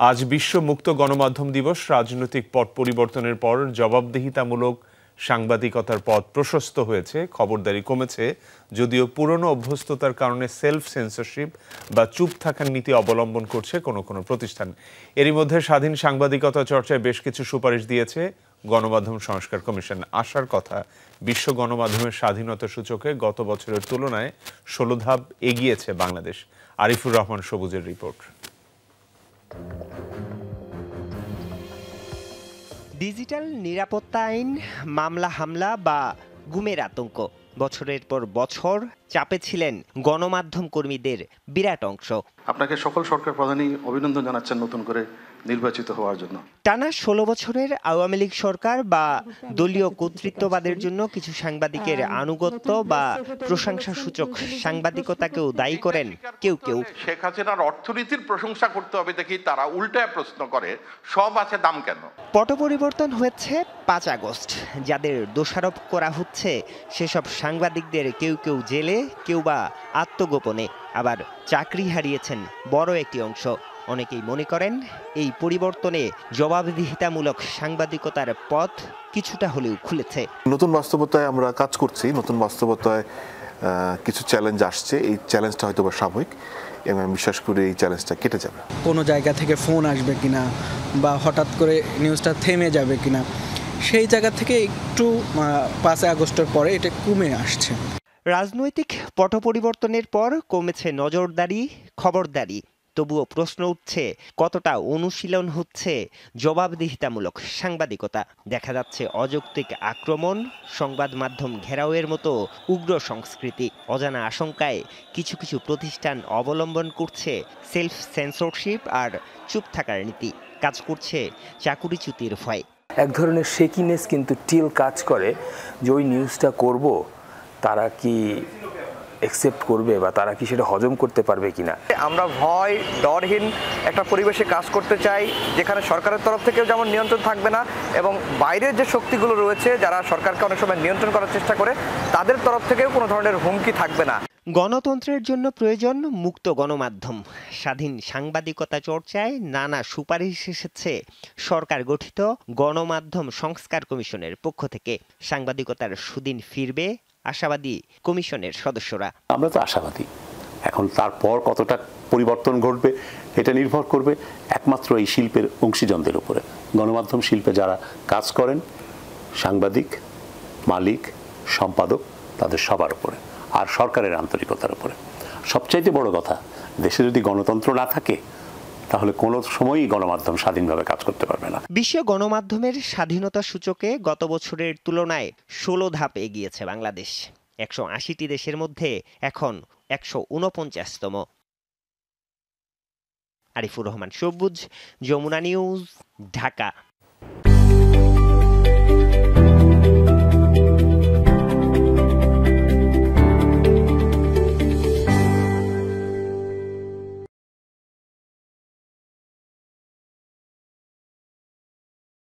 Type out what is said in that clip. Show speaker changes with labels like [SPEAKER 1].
[SPEAKER 1] আজ বিশ্ব মুক্ত গণমাধ্যম দিবস। রাজনৈতিক পট পরিবর্তনের পর জবাবদিহিতামূলক সাংবাদিকতার পথ প্রশস্ত হয়েছে, খবরদারি কমেছে। যদিও পুরনো অভ্যস্ততার কারণে সেলফ সেন্সরশিপ বা চুপ থাকার নীতি অবলম্বন করছে কোনো কোনো প্রতিষ্ঠান। এরই মধ্যে স্বাধীন সাংবাদিকতা চর্চায় বেশ কিছু সুপারিশ দিয়েছে গণমাধ্যম সংস্কার কমিশন। আশার কথা, বিশ্ব গণমাধ্যমের স্বাধীনতা সূচকে গত বছরের তুলনায় ১৬ ধাপ এগিয়েছে বাংলাদেশ। আরিফুর রহমান সবুজের রিপোর্ট।
[SPEAKER 2] ডিজিটাল নিরাপত্তা আইন, মামলা হামলা বা গুমের আতঙ্ক, বছরের পর বছর চাপে ছিলেন গণমাধ্যম কর্মীদের বিরাট অংশ।
[SPEAKER 3] আপনাকে সকল সরকার প্রধানই অভিনন্দন জানাচ্ছেন নতুন করে নির্বাচিত হওয়ার জন্য।
[SPEAKER 2] টানা ১৬ বছরের আওয়ামী লীগ সরকার বা দলীয় কর্তৃত্ববাদের জন্য কিছু সাংবাদিকের আনুগত্য বা প্রশংসা সূচক সাংবাদিকতাকেও দায়ী করেন কেউ কেউ।
[SPEAKER 4] শেখ হাসিনার অর্থনীতির প্রশংসা করতে হবে দেখি তারা উল্টায় প্রশ্ন করে, সব আছে দাম কেন?
[SPEAKER 2] পট পরিবর্তন হয়েছে ৫ আগস্ট। যাদের দোষারোপ করা হচ্ছে সেসব সাংবাদিকদের কেউ কেউ জেলে, কেউ বা আত্মগোপনে, আবার চাকরি হারিয়েছেন বড় একটি অংশ। অনেকেই মনে করেন এই পরিবর্তনে জবাবদিহিতামূলক সাংবাদিকতার পথ কিছুটা হলেও খুলেছে।
[SPEAKER 5] নতুন বাস্তবতায় আমরা কাজ করছি, নতুন বাস্তবতায় কিছু চ্যালেঞ্জ আসছে। এই চ্যালেঞ্জটা হয়তো বা সাময়িক, এবং আমি বিশ্বাস করি এই চ্যালেঞ্জটা কেটে যাবে।
[SPEAKER 6] কোনো জায়গা থেকে ফোন আসবে কিনা বা হঠাৎ করে নিউজটা থেমে যাবে কিনা, সেই জায়গা থেকে একটু ৫ আগস্টের পরে এটা কমে আসছে।
[SPEAKER 2] রাজনৈতিক পট পরিবর্তনের পর কমেছে নজরদারি, খবরদারি। তবুও প্রশ্ন উঠছে, কতটা অনুশীলন হচ্ছে জবাবদিহিতামূলক সাংবাদিকতা? দেখা যাচ্ছে অযৌক্তিক আক্রমণ, সংবাদ মাধ্যম ঘেরাওয়ের মতো উগ্র সংস্কৃতি। অজানা আশঙ্কায় কিছু কিছু প্রতিষ্ঠান অবলম্বন করছে সেলফ সেন্সরশিপ আর চুপ থাকার নীতি। কাজ করছে চাকুরিচ্যুতির ভয়।
[SPEAKER 7] এক ধরনের শেকিনেস কিন্তু টিল কাজ করে যে ওই নিউজটা করব, তারা কি অ্যাকসেপ্ট করবে বা তারা কি সেটা হজম করতে পারবে কিনা।
[SPEAKER 8] আমরা ভয় ডরহীন একটা পরিবেশে কাজ করতে চাই, যেখানে সরকারের তরফ থেকেও যেমন নিয়ন্ত্রণ থাকবে না, এবং বাইরের যে শক্তিগুলো রয়েছে যারা সরকারকে অনেক সময় নিয়ন্ত্রণ করার চেষ্টা করে, তাদের তরফ থেকেও কোনো ধরনের হুমকি থাকবে না।
[SPEAKER 2] গণতন্ত্রের জন্য প্রয়োজন মুক্ত গণমাধ্যম। স্বাধীন সাংবাদিকতা চর্চায় নানা সুপারিশ এসেছে সরকার গঠিত গণমাধ্যম সংস্কার কমিশনের পক্ষ থেকে। সাংবাদিকতার সুদিন ফিরবে আশাবাদী কমিশনের সদস্যরা।
[SPEAKER 9] আমরা তো আশাবাদী। এখন তারপর কতটা পরিবর্তন ঘটবে এটা নির্ভর করবে একমাত্র এই শিল্পের অংশীজনদের উপরে। গণমাধ্যম শিল্পে যারা কাজ করেন, সাংবাদিক, মালিক, সম্পাদক, তাদের সবার উপরে, আর সরকারের আন্তরিকতার উপরে। সবচাইতে বড় কথা, দেশে যদি গণতন্ত্র না থাকে তাহলে কোনো সময়ই গণমাধ্যম স্বাধীনভাবে কাজ করতে পারবে না।
[SPEAKER 2] বিশ্ব গণমাধ্যমের স্বাধীনতা সূচকে গত বছরের তুলনায় ১৬ ধাপ এগিয়েছে বাংলাদেশ। ১৮০টি দেশের মধ্যে এখন ১৪৯তম। আরিফুর রহমান সবুজ, যমুনা নিউজ, ঢাকা।